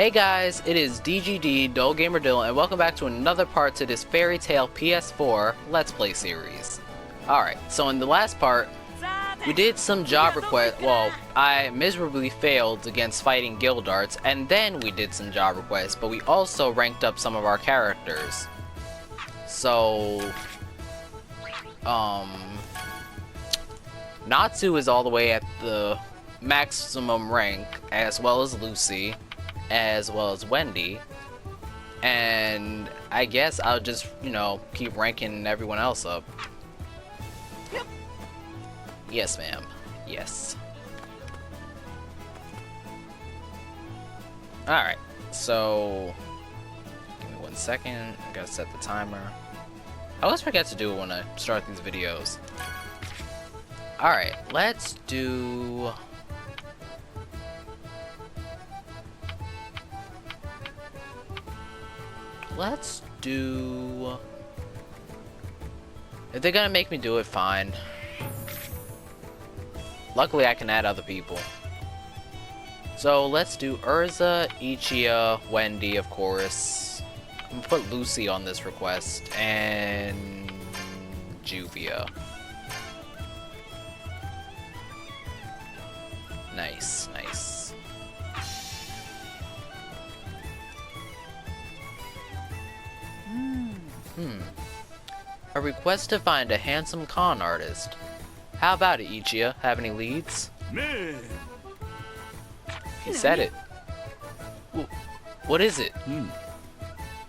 Hey guys, it is DGD, Dull Gamer Dill, and welcome back to another part to this Fairy Tail PS4 Let's Play series. Alright, so in the last part, we did some job requests. Well, I miserably failed against fighting Guildarts, and then we did some job requests, but we also ranked up some of our characters. So, Natsu is all the way at the maximum rank, as well as Lucy, as well as Wendy, and I guess I'll just, keep ranking everyone else up. Yep. Yes, ma'am. Yes. Alright, so give me 1 second. I gotta set the timer. I always forget to do it when I start these videos. Alright, let's do... If they're gonna make me do it, fine. Luckily, I can add other people. So let's do Urza, Ichia, Wendy, of course. I'm gonna put Lucy on this request, and Juvia. Nice, nice. A request to find a handsome con artist. How about it, Ichia? Have any leads? Man. He said it. What is it?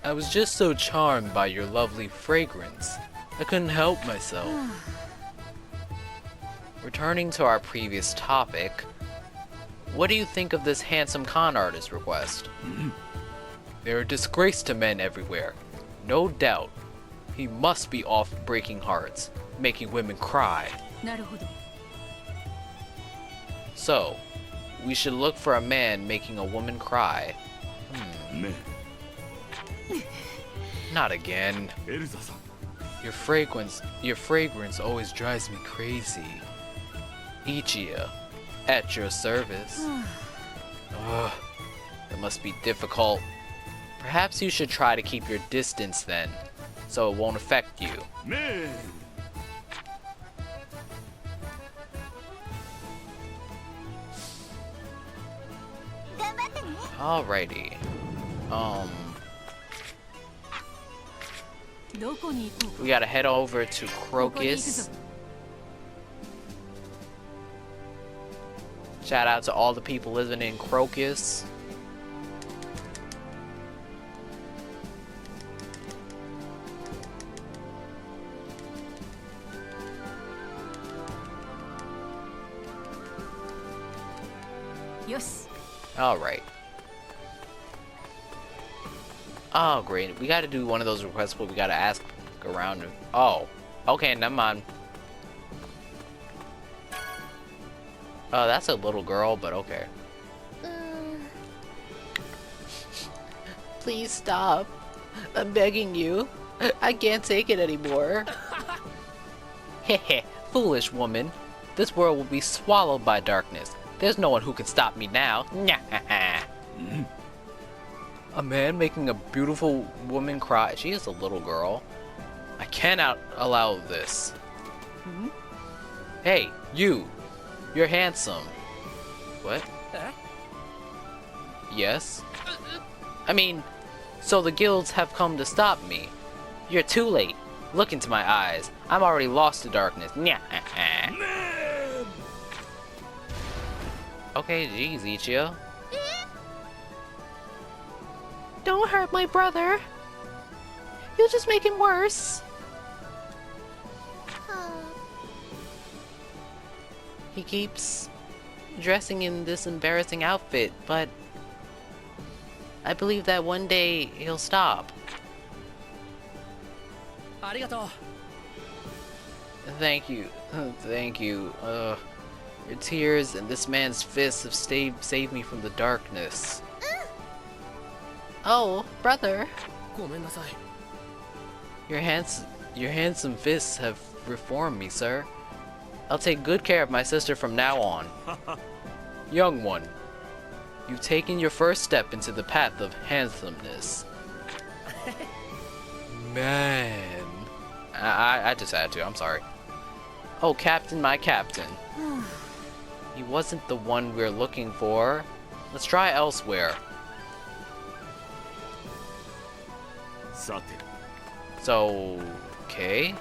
I was just so charmed by your lovely fragrance. I couldn't help myself. Returning to our previous topic, what do you think of this handsome con artist request? They're a disgrace to men everywhere. No doubt. He must be off breaking hearts, making women cry. So, we should look for a man making a woman cry. Not again. Your fragrance always drives me crazy. Ichia, at your service. Ugh, it must be difficult. Perhaps you should try to keep your distance then, so it won't affect you. Man. Alrighty. We gotta head over to Crocus. Shout out to all the people living in Crocus. Yes. Alright. Oh, great. We gotta do one of those requests, but we gotta ask around. Oh. Okay, never mind. Oh, that's a little girl, but okay. Please stop. I'm begging you. I can't take it anymore. Heh, foolish woman. This world will be swallowed by darkness. There's no one who can stop me now. A man making a beautiful woman cry. She is a little girl. I cannot allow this. Hey, you. You're handsome. What? Yes? I mean, so the guilds have come to stop me. You're too late. Look into my eyes. I'm already lost to darkness. Okay, geez, Ichia. Don't hurt my brother. You'll just make him worse. He keeps dressing in this embarrassing outfit, but I believe that one day he'll stop. Arigato. Thank you. Thank you. Your tears and this man's fists have saved me from the darkness. Oh, brother. Your handsome fists have reformed me, sir. I'll take good care of my sister from now on. Young one, You've taken your first step into the path of handsomeness. Man. I just had to, I'm sorry. Oh, Captain, my captain. He wasn't the one we're looking for. Let's try elsewhere. So, okay.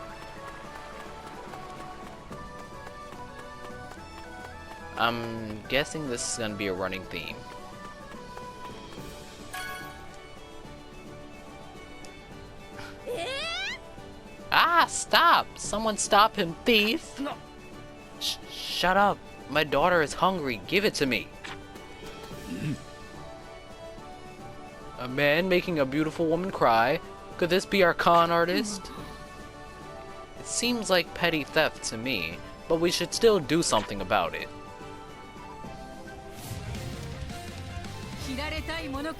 I'm guessing this is gonna be a running theme. Ah, stop! Someone stop him, thief! No. Shut up! My daughter is hungry. Give it to me. A man making a beautiful woman cry. Could this be our con artist? It seems like petty theft to me, but we should still do something about it.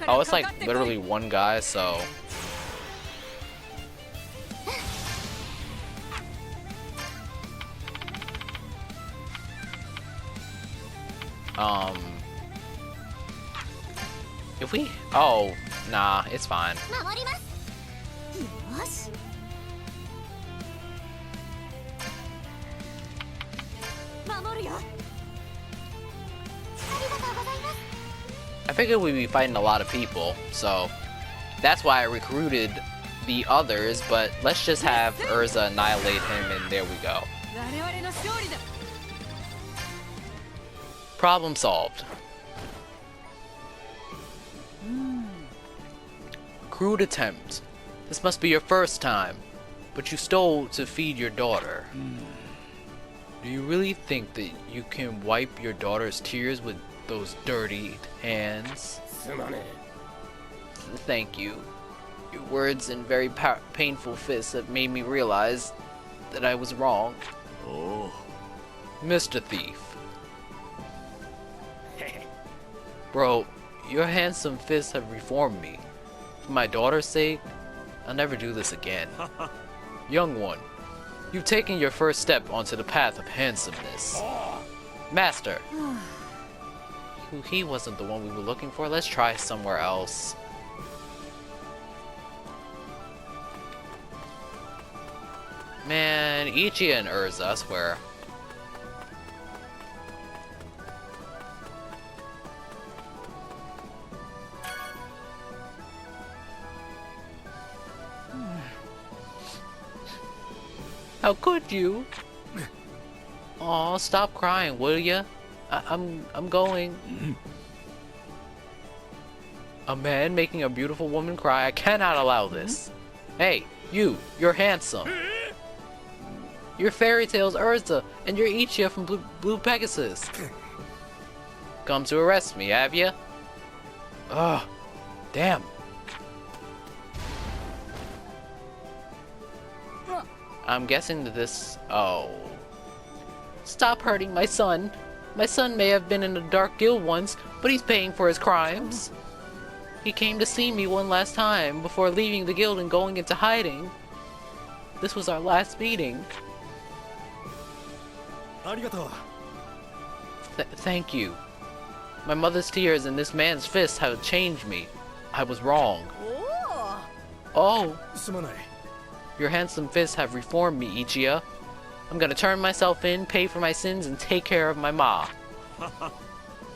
Oh, it's like literally one guy, so... If we... Oh, nah, it's fine. I figured we'd be fighting a lot of people, so that's why I recruited the others, but let's just have Urza annihilate him and there we go. Problem solved. Crude attempt. This must be your first time, but you stole to feed your daughter. Do you really think that you can wipe your daughter's tears with those dirty hands? Thank you. Your words and very painful fists have made me realize that I was wrong. Oh. Mr. Thief. Bro, your handsome fists have reformed me. For my daughter's sake, I'll never do this again. Young one, you've taken your first step onto the path of handsomeness. Master. He wasn't the one we were looking for. Let's try somewhere else. Man, Ichi and Urza, I swear. How could you? Aw, stop crying, will ya? I'm going. A man making a beautiful woman cry. I cannot allow this. Hey, you're handsome. You're Fairy Tail's Urza, and you're Ichiya from Blue Pegasus. Come to arrest me, have ya? Ugh, damn. I'm guessing that this... Oh. Stop hurting my son. My son may have been in a dark guild once, but he's paying for his crimes. He came to see me one last time before leaving the guild and going into hiding. This was our last meeting. Thank you. My mother's tears and this man's fists have changed me. I was wrong. Oh. Your handsome fists have reformed me, Ichiya. I'm gonna turn myself in, pay for my sins, and take care of my ma.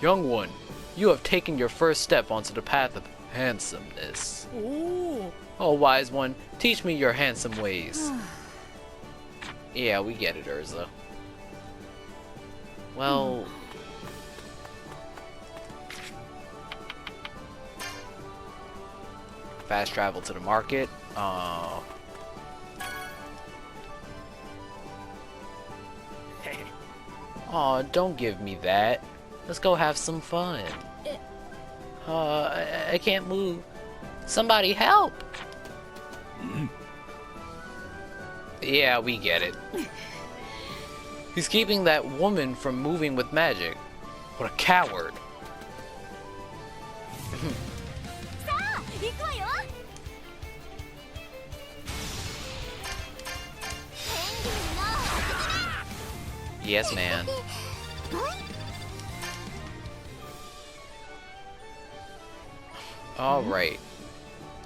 Young one, you have taken your first step onto the path of handsomeness. Oh, wise one, teach me your handsome ways. Yeah, we get it, Urza. Well... Fast travel to the market. Aw, don't give me that. Let's go have some fun. I can't move. Somebody help! Yeah, we get it. He's keeping that woman from moving with magic. What a coward. Yes, man. Alright.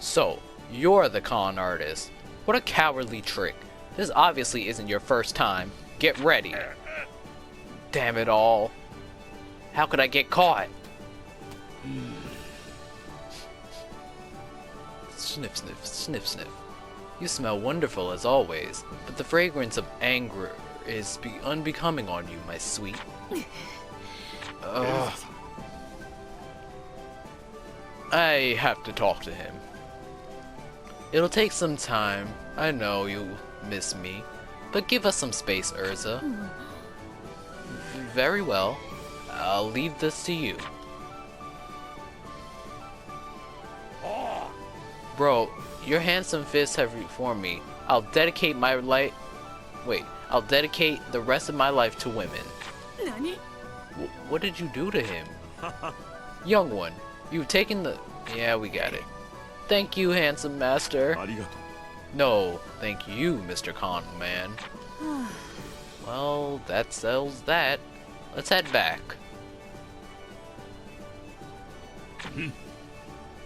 So, you're the con artist. What a cowardly trick. This obviously isn't your first time. Get ready. Damn it all. How could I get caught? Sniff, sniff, sniff, sniff. You smell wonderful as always, but the fragrance of anger is unbecoming on you, my sweet. Ugh. I have to talk to him. It'll take some time. I know you miss me, but give us some space, Urza. Very well. I'll leave this to you. Bro, your handsome fists have reformed me. I'll dedicate I'll dedicate the rest of my life to women. Nani? What did you do to him? Young one, you've taken the... Yeah, we got it. Thank you, handsome master. No, thank you, Mr. Con Man. Well, that settles that. Let's head back.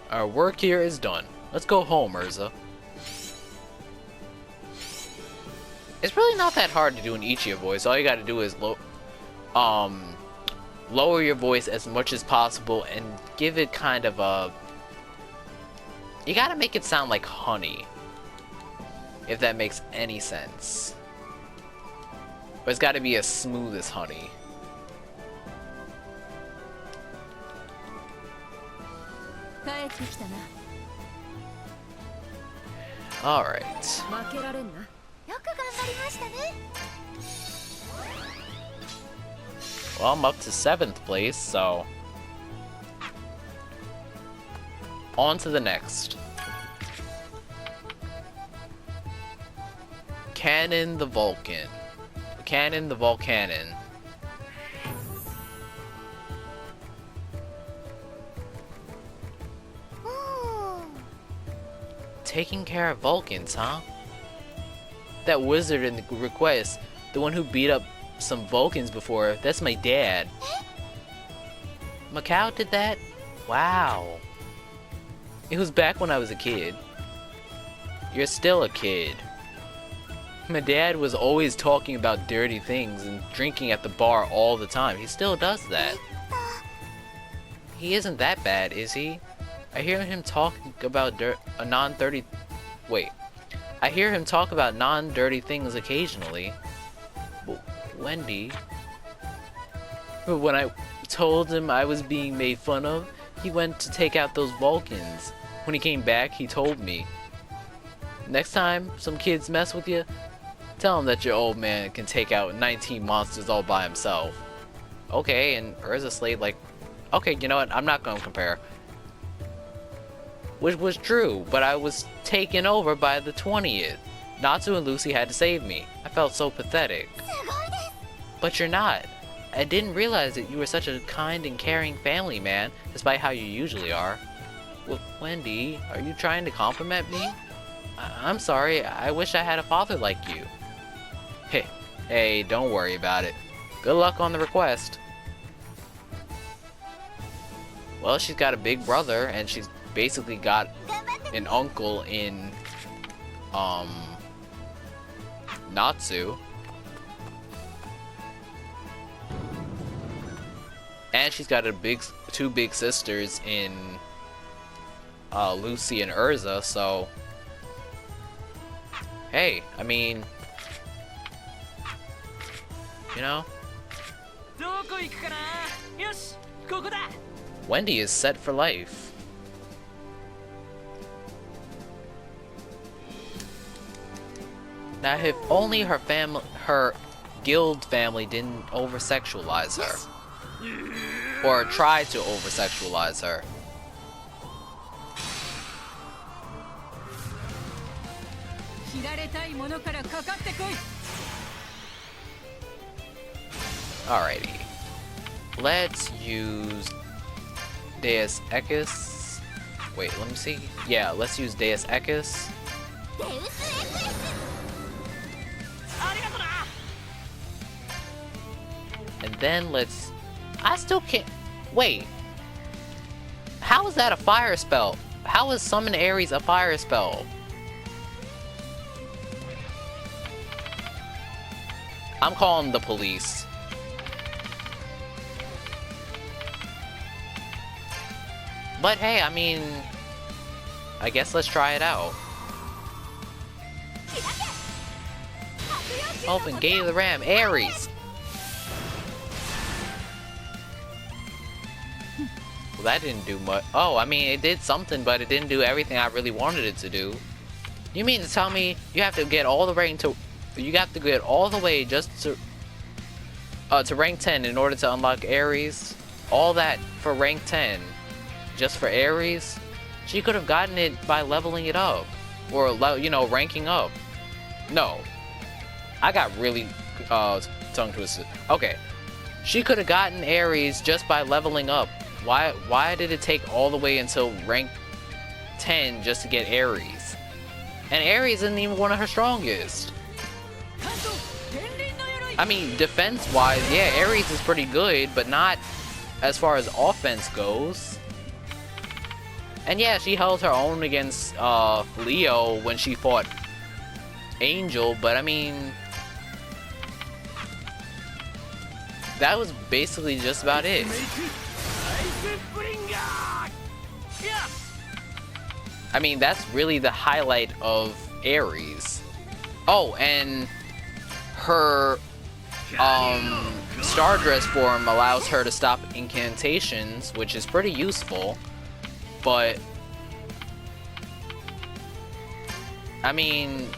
Our work here is done. Let's go home, Urza. It's really not that hard to do an Ichigo voice. All you gotta do is lower your voice as much as possible and give it kind of a... You gotta make it sound like honey. If that makes any sense. But it's gotta be as smooth as honey. Alright. Well, I'm up to 7th place, so... On to the next. Cannon the Vulcan. Cannon the Volcanon. Taking care of Vulcans, huh? That wizard in the request, the one who beat up some Vulcans before, that's my dad. Macau did that? Wow. It was back when I was a kid. You're still a kid. My dad was always talking about dirty things and drinking at the bar all the time. He still does that. He isn't that bad, is he? I hear him talk about non-dirty things occasionally. But Wendy, when I told him I was being made fun of, he went to take out those Vulcans. When he came back, he told me, next time some kids mess with you, tell him that your old man can take out 19 monsters all by himself. Okay, and Urza slayed like... Okay, you know what? I'm not gonna compare. Which was true, but I was taken over by the 20th. Natsu and Lucy had to save me. I felt so pathetic. But you're not. I didn't realize that you were such a kind and caring family man, despite how you usually are. Well, Wendy, are you trying to compliment me? I'm sorry, I wish I had a father like you. Hey, don't worry about it. Good luck on the request. Well, she's got a big brother, and she's basically got an uncle in, Natsu. And she's got two big sisters in, Lucy and Urza, so... Hey, I mean... You know? Wendy is set for life. Now, if only her guild family didn't over-sexualize her. Or try to over-sexualize her. Alrighty. Let's use Deus Equus. Wait, let me see. Yeah, let's use Deus Equus. And then let's... I still can't... Wait. How is that a fire spell? How is Summon Ares a fire spell? I'm calling the police. But hey, I mean, I guess let's try it out. Open Gate of the Ram, Ares! Well, that didn't do much. Oh, I mean, it did something, but it didn't do everything I really wanted it to do. You mean to tell me you have to get all the rank to... You got to get all the way just to rank 10 in order to unlock Ares? All that for rank 10? Just for Ares? She could have gotten it by leveling it up. Or, you know, ranking up. No. I got really tongue twisted. Okay. She could have gotten Ares just by leveling up. Why did it take all the way until rank 10 just to get Ares? And Ares isn't even one of her strongest. I mean, defense-wise, yeah, Ares is pretty good, but not as far as offense goes. And yeah, she held her own against Leo when she fought Angel, but I mean, that was basically just about it. I mean, that's really the highlight of Ares. Oh, and her Stardress form allows her to stop incantations, which is pretty useful. But I mean,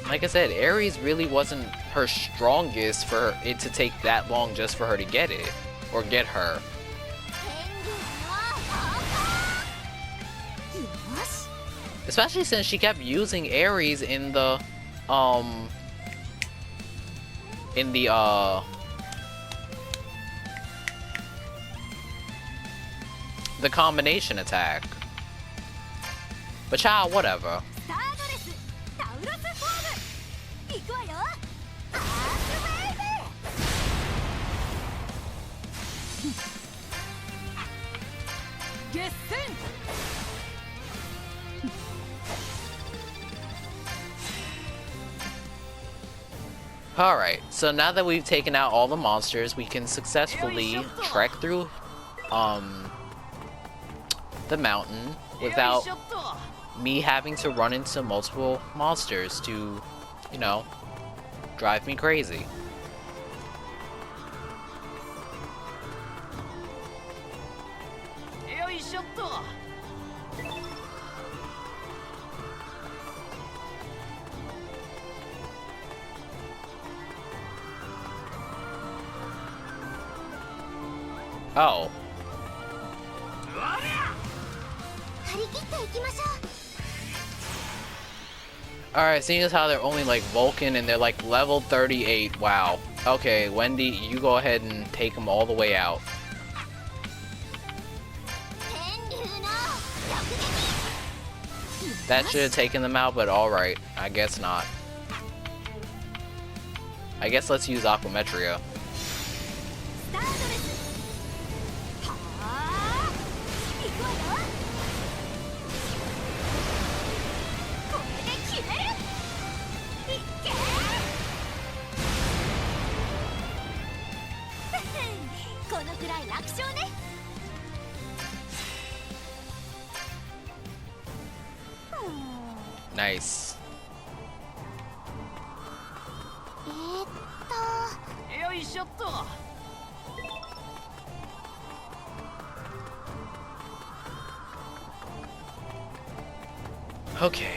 like I said, Ares really wasn't her strongest for it to take that long just for her to get it, or get her. Especially since she kept using Ares in the combination attack. But child, whatever. Alright, so now that we've taken out all the monsters, we can successfully trek through the mountain without me having to run into multiple monsters to, you know, drive me crazy. Oh. Alright, seeing as how they're only like Vulcan and they're like level 38, wow. Okay, Wendy, you go ahead and take them all the way out. That should have taken them out, but alright, I guess not. I guess let's use Aquametria. Nice. Okay.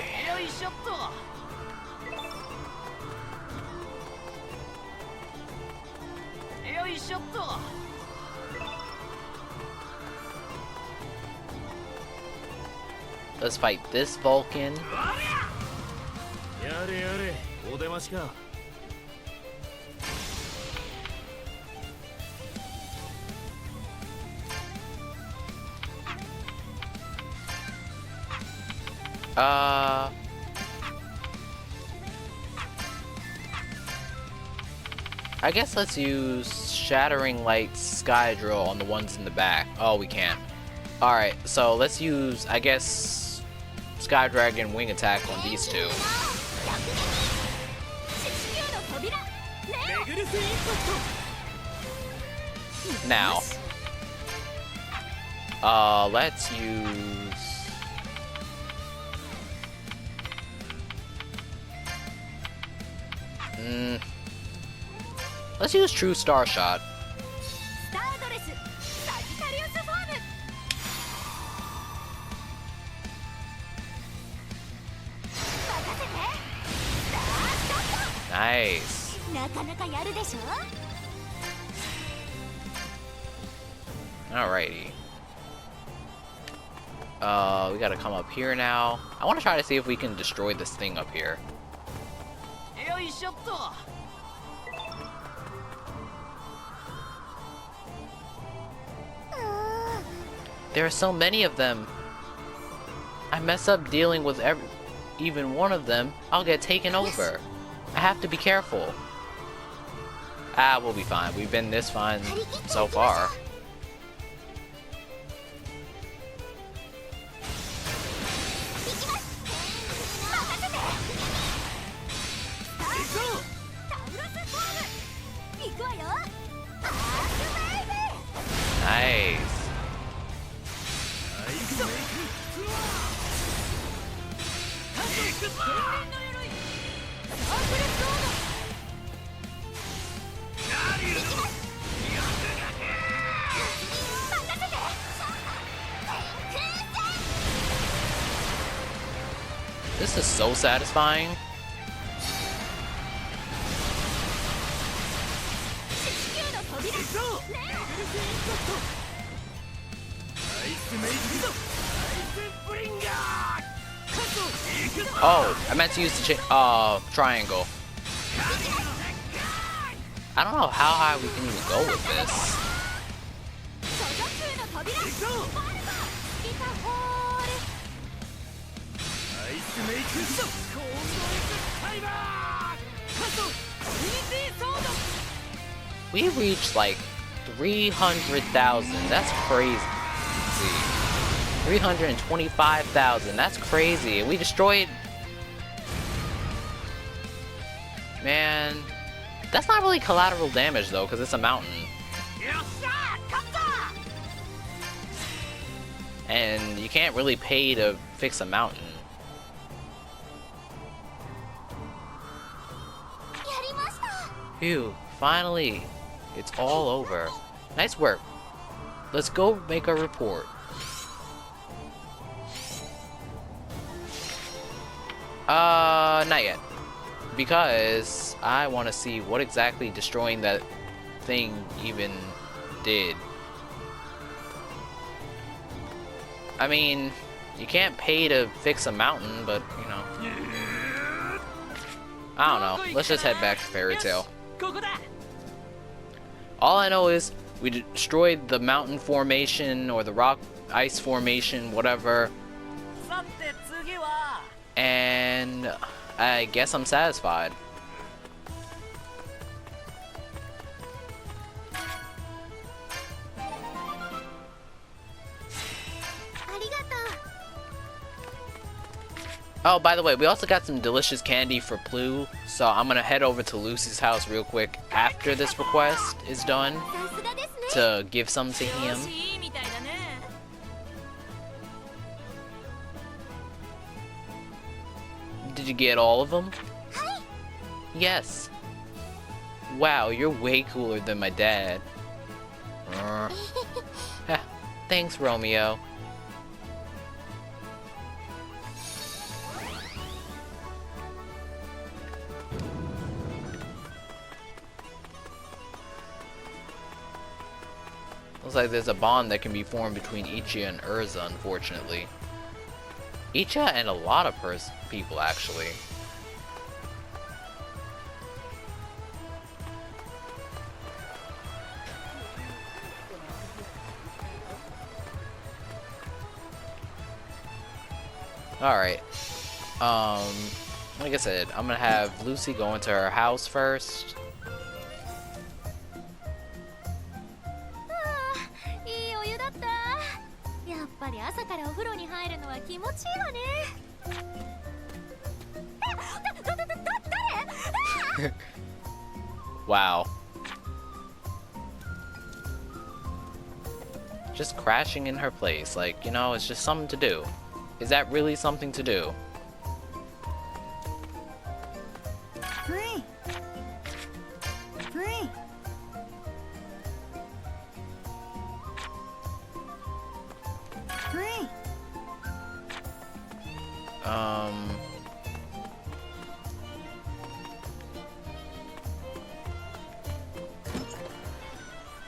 Let's fight this Vulcan. I guess let's use Shattering Light Sky Drill on the ones in the back. Oh, we can't. Alright, so let's use, I guess, Sky Dragon Wing Attack on these two. Now, let's use... let's use True Star Shot. Nice. Alrighty. We gotta come up here now. I want to try to see if we can destroy this thing up here. There are so many of them. I mess up dealing with even one of them, I'll get taken over. I have to be careful. Ah, we'll be fine. We've been this fine so far. Nice. This is so satisfying. Oh, I meant to use the triangle. I don't know how high we can even go with this. We reached like 300,000. That's crazy. 325,000. That's crazy. We destroyed... Man, that's not really collateral damage though, because it's a mountain. And you can't really pay to fix a mountain. Phew, finally. It's all over. Nice work. Let's go make a report. Not yet. Because I want to see what exactly destroying that thing even did. I mean, you can't pay to fix a mountain, but, you know. I don't know. Let's just head back to Fairy Tail. All I know is we destroyed the mountain formation or the rock ice formation, whatever. And I guess I'm satisfied. Oh, by the way, we also got some delicious candy for Plu, so I'm gonna head over to Lucy's house real quick after this request is done to give some to him. Did you get all of them? Yes. Wow, you're way cooler than my dad. Thanks, Romeo. Looks like there's a bond that can be formed between Ichiya and Urza, unfortunately. Ichiya and a lot of people, actually. Alright. Like I said, I'm gonna have Lucy go into her house first. 入るのは気持ちいいわね。誰？ Wow. Just crashing in her place, like, you know, it's just something to do. Is that really something to do? Free. Free. Free.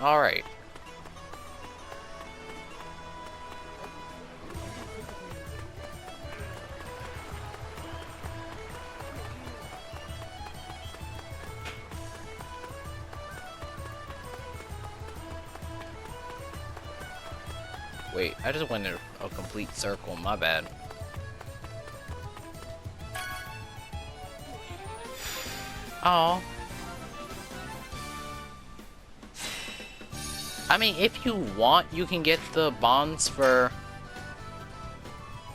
Alright. Wait, I just went in a complete circle, my bad. Oh. I mean, if you want, you can get the bonds for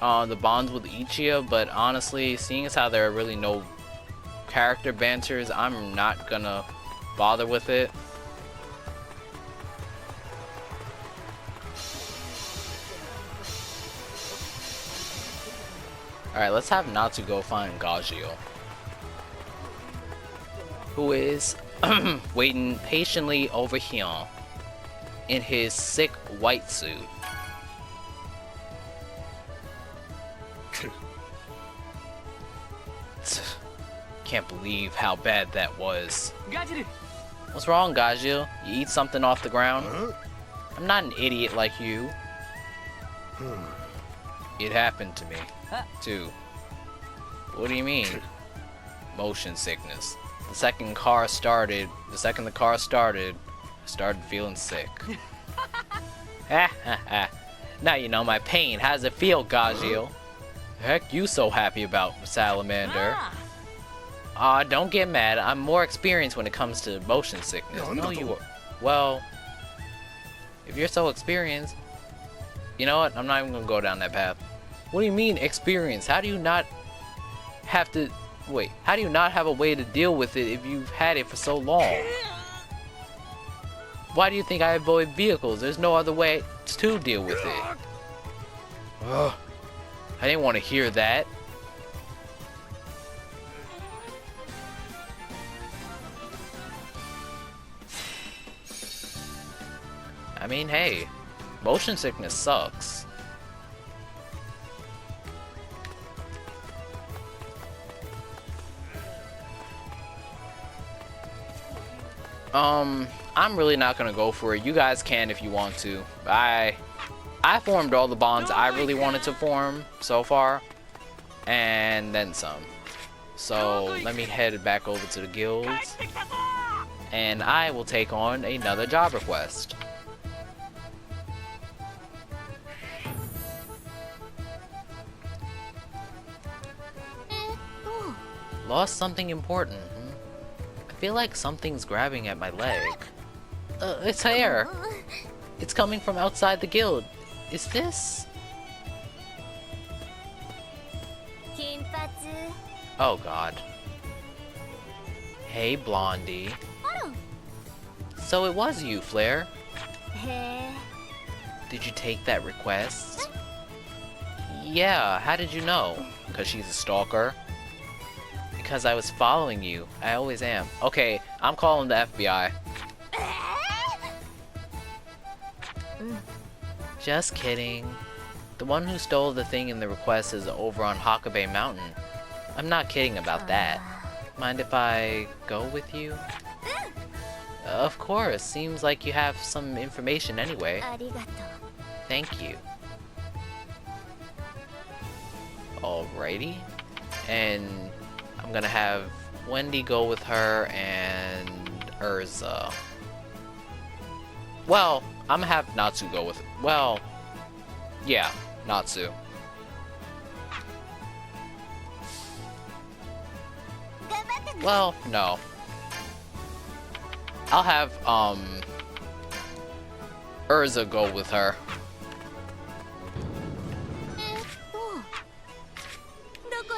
the bonds with Ichia, but honestly, seeing as how there are really no character banters, I'm not gonna bother with it. Alright, let's have Natsu go find Gajio, who is waiting patiently over here in his sick white suit. Can't believe how bad that was. What's wrong, Gajio? You eat something off the ground? I'm not an idiot like you. It happened to me, too. What do you mean? Motion sickness. The second the car started, I started feeling sick. Ha ha ha. Now you know my pain. How does it feel, Gajio? Heck you so happy about, Salamander? Don't get mad. I'm more experienced when it comes to motion sickness. No, you are. Well, if you're so experienced, you know what? I'm not even gonna go down that path. What do you mean, experience? How do you not have to... Wait, how do you not have a way to deal with it if you've had it for so long? Why do you think I avoid vehicles? There's no other way to deal with it. Ugh. I didn't want to hear that. I mean, hey, motion sickness sucks. I'm really not gonna go for it. You guys can if you want to. I formed all the bonds I really wanted to form so far, and then some. So let me head back over to the guilds, and I will take on another job request. Lost something important. I feel like something's grabbing at my leg. It's hair. It's coming from outside the guild. Is this? Oh god. Hey, Blondie. So it was you, Flare. Did you take that request? Yeah, how did you know? Because she's a stalker? Because I was following you. I always am. Okay, I'm calling the FBI. Just kidding. The one who stole the thing in the request is over on Hakabe Mountain. I'm not kidding about that. Mind if I go with you? Of course. Seems like you have some information anyway. Thank you. Alrighty. And I'm gonna have Wendy go with her and Urza. Well, I'm gonna have Natsu go with... Well, yeah, Natsu. Well, no. I'll have, Urza go with her.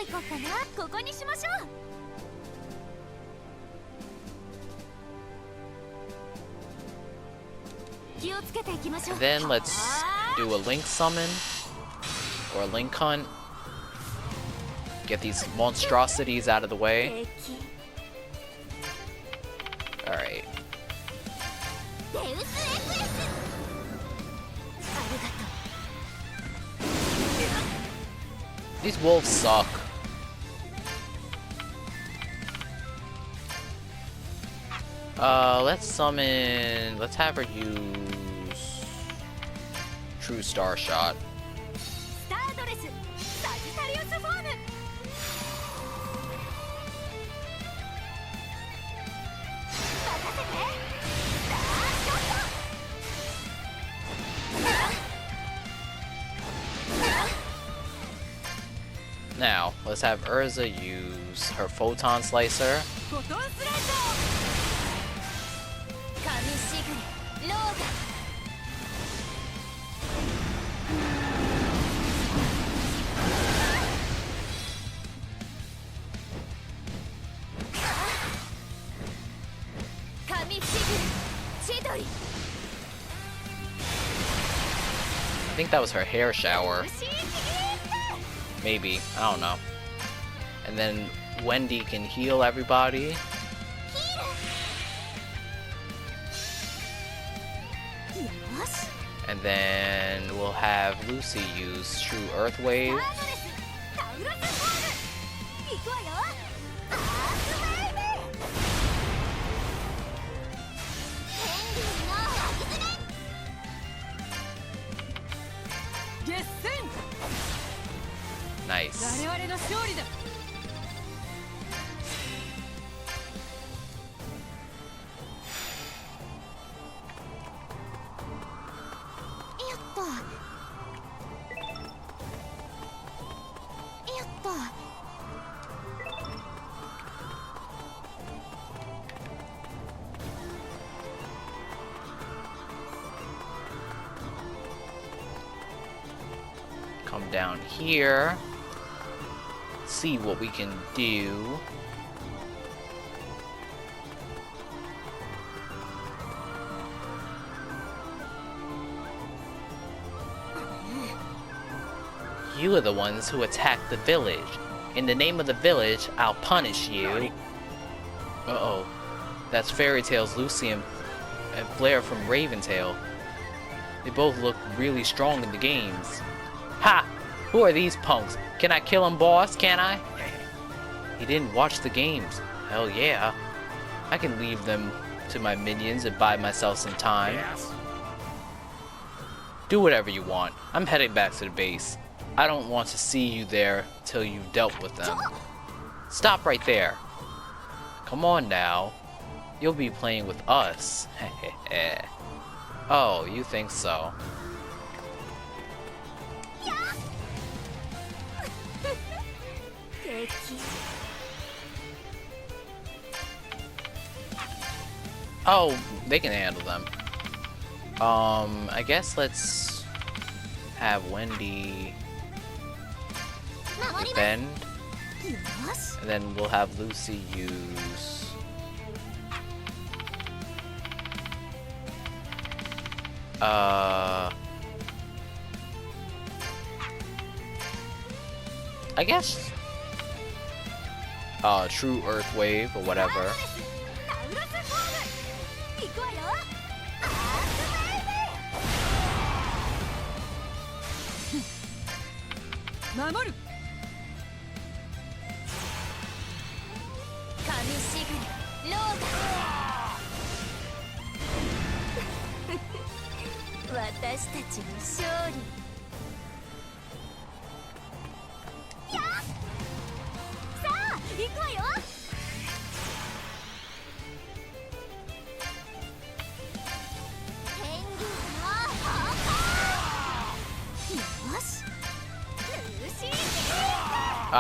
行こうかな。ここにしましょう。 And then let's do a link summon or a link hunt. Get these monstrosities out of the way. Alright. These wolves suck. Let's summon... Let's have her use... True Star Shot. Now, let's have Urza use her Photon Slicer. I think that was her hair shower. Maybe. I don't know. And then Wendy can heal everybody. And then we'll have Lucy use True Earth Wave. Nice. Come down here. See what we can do. You are the ones who attacked the village. In the name of the village, I'll punish you. Uh-oh. That's Fairy Tail's Lucy and Blair from Raventail. They both look really strong in the games. Ha! Who are these punks? Can I kill him, boss? Can I? He didn't watch the games. Hell yeah. I can leave them to my minions and buy myself some time. Yes. Do whatever you want. I'm heading back to the base. I don't want to see you there till you've dealt with them. Stop right there. Come on now. You'll be playing with us. Oh, you think so? Oh, they can handle them. I guess let's have Wendy defend, and then we'll have Lucy use I guess True Earth Wave or whatever.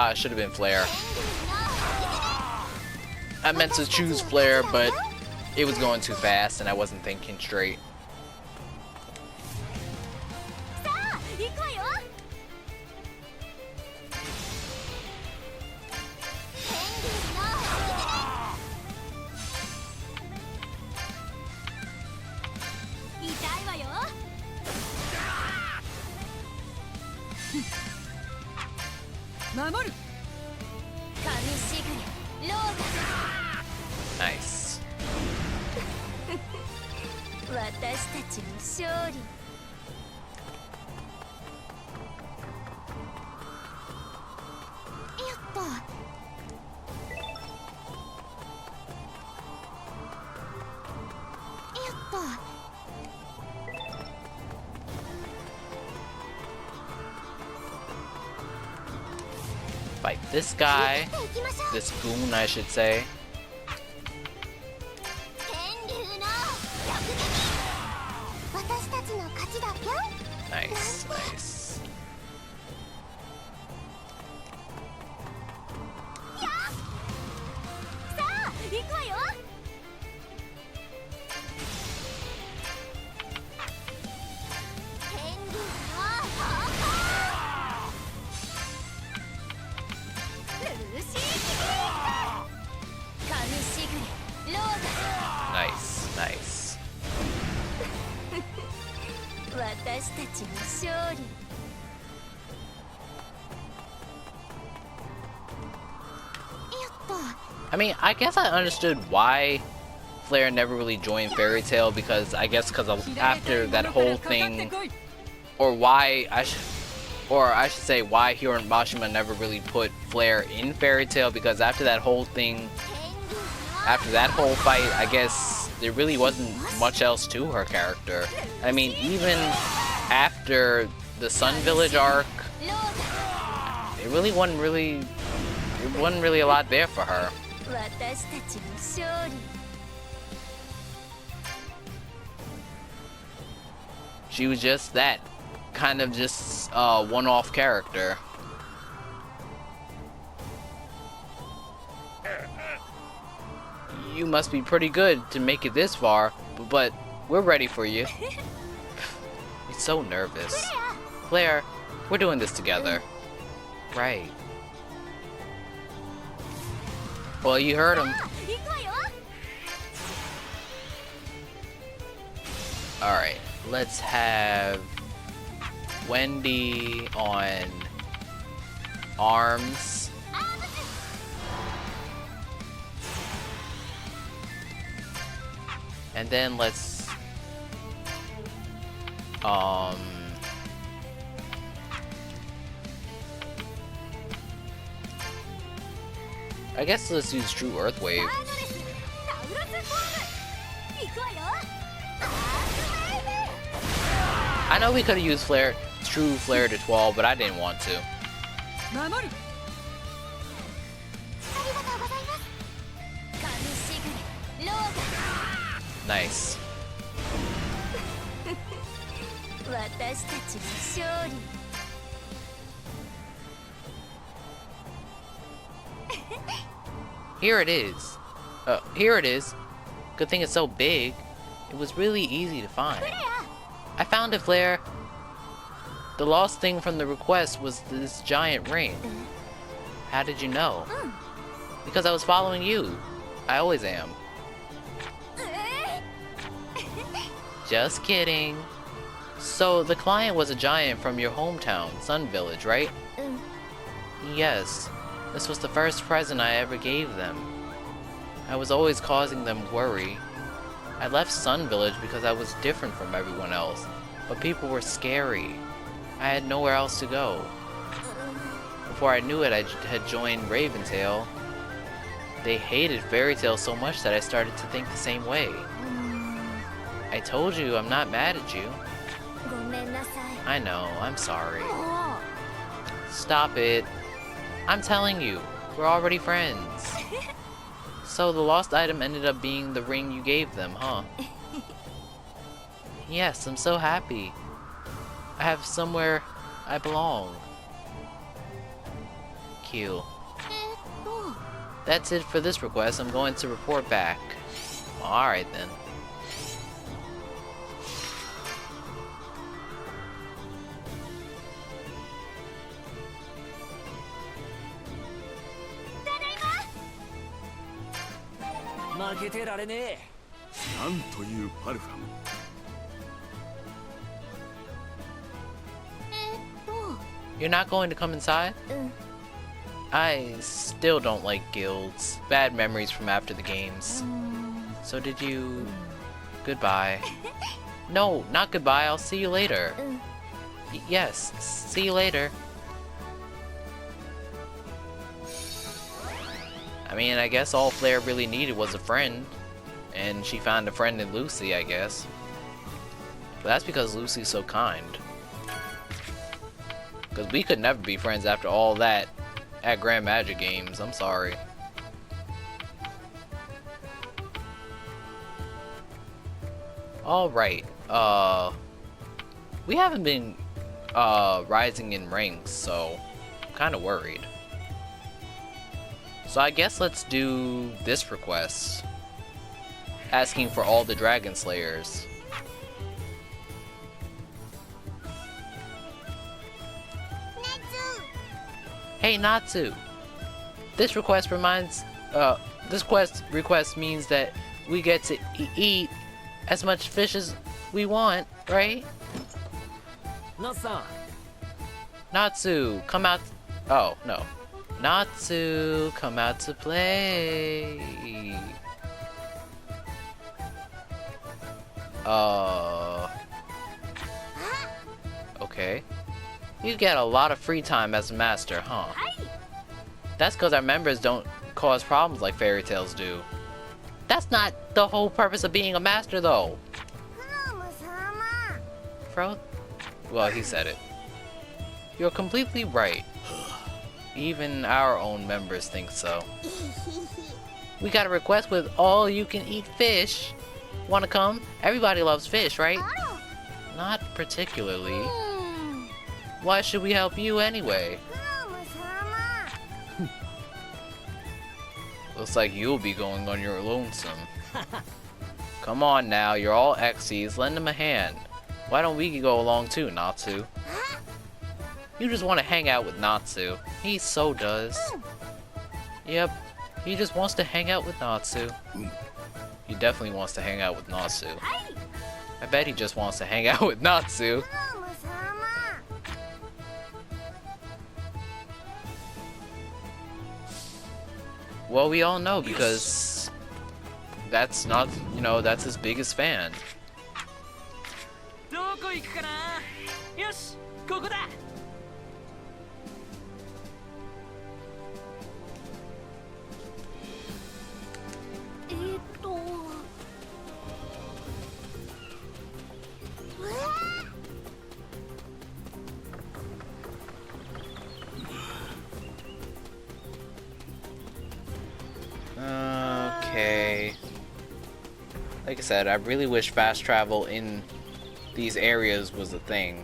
It should have been Flare. I meant to choose Flare, but it was going too fast and I wasn't thinking straight. Nice. 私たちの勝利。やった。やった。 Fight this guy, this goon, I should say. Nice, nice. Nice, nice. 私たちの勝利。 I mean, I guess I understood why Flair never really joined Fairy Tail, because I guess after that whole thing, or why I should say why Hiro and Mashima never really put Flair in Fairy Tail, because after that whole thing, after that whole fight, I guess there really wasn't much else to her character. I mean, even after the Sun Village arc, it wasn't really a lot there for her. She was just that kind of just one-off character. You must be pretty good to make it this far, but we're ready for you. He's so nervous. Flair, we're doing this together. Right. Well, you heard him. Alright, let's have Wendy on arms. And then let's I guess let's use True Earth Wave. I know we could have used True Flare to 12, but I didn't want to. Nice. Here it is. Here it is. Good thing it's so big. It was really easy to find. I found it, Flair. The lost thing from the request was this giant ring. How did you know? Because I was following you. I always am. Just kidding. So the client was a giant from your hometown, Sun Village, right? Yes. This was the first present I ever gave them. I was always causing them worry. I left Sun Village because I was different from everyone else, but people were scary. I had nowhere else to go. Before I knew it, I had joined Raventail. They hated Fairy Tail so much that I started to think the same way. I told you I'm not mad at you. I know, I'm sorry. Stop it. I'm telling you, we're already friends. So the lost item ended up being the ring you gave them, huh? Yes, I'm so happy. I have somewhere I belong. Q. That's it for this request. I'm going to report back. Alright then. You're not going to come inside? I still don't like guilds. Bad memories from after the games. So did you... Goodbye. No, not goodbye, I'll see you later. Yes, see you later. I mean, I guess all Flair really needed was a friend. And she found a friend in Lucy, I guess. But that's because Lucy's so kind. Because we could never be friends after all that at Grand Magic Games. I'm sorry. Alright. We haven't been rising in ranks, so I'm kind of worried. So I guess let's do this request. Asking for all the Dragon Slayers. Hey Natsu! This request request means that we get to eat as much fish as we want, right? Natsu, come out. Oh, no. Natsu, come out to play. Okay. You get a lot of free time as a master, huh? That's because our members don't cause problems like fairy tales do. That's not the whole purpose of being a master, though. Fro? Well, he said it. You're completely right. Even our own members think so. We got a request with all-you-can-eat fish. Wanna come? Everybody loves fish, right? Not particularly. Why should we help you anyway? Looks like you'll be going on your lonesome. Come on now, you're all Xyz, lend him a hand. Why don't we go along too, Natsu? You just want to hang out with Natsu. He so does. Yep, he just wants to hang out with Natsu. He definitely wants to hang out with Natsu. I bet he just wants to hang out with Natsu. Well, we all know because that's not, you know, that's his biggest fan. Okay. Like I said, I really wish fast travel in these areas was a thing.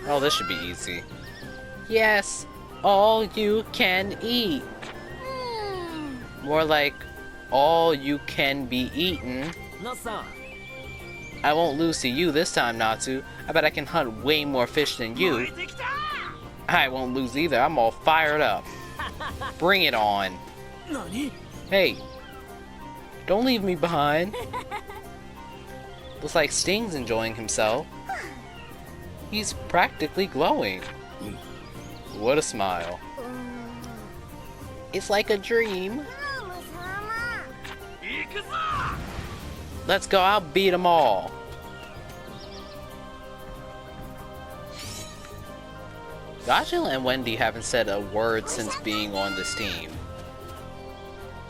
Oh, this should be easy. Yes, all you can eat. More like all you can be eaten. I won't lose to you this time, Natsu. I bet I can hunt way more fish than you. I won't lose either. I'm all fired up. Bring it on. Hey, don't leave me behind. Looks like Sting's enjoying himself. He's practically glowing. What a smile. It's like a dream. Let's go, I'll beat them all. Gajil and Wendy haven't said a word since being on this team.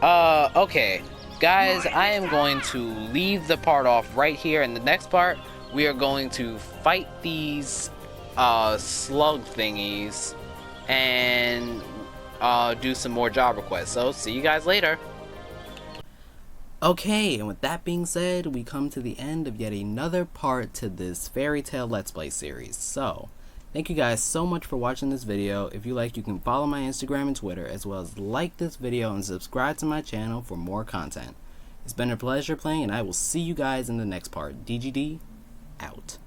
Okay. Guys, I am going to leave the part off right here. In the next part, we are going to fight these slug thingies and do some more job requests. So, see you guys later. Okay, and with that being said, we come to the end of yet another part to this Fairy Tail Let's Play series. So, thank you guys so much for watching this video. If you liked, you can follow my Instagram and Twitter, as well as like this video and subscribe to my channel for more content. It's been a pleasure playing, and I will see you guys in the next part. DGD, out.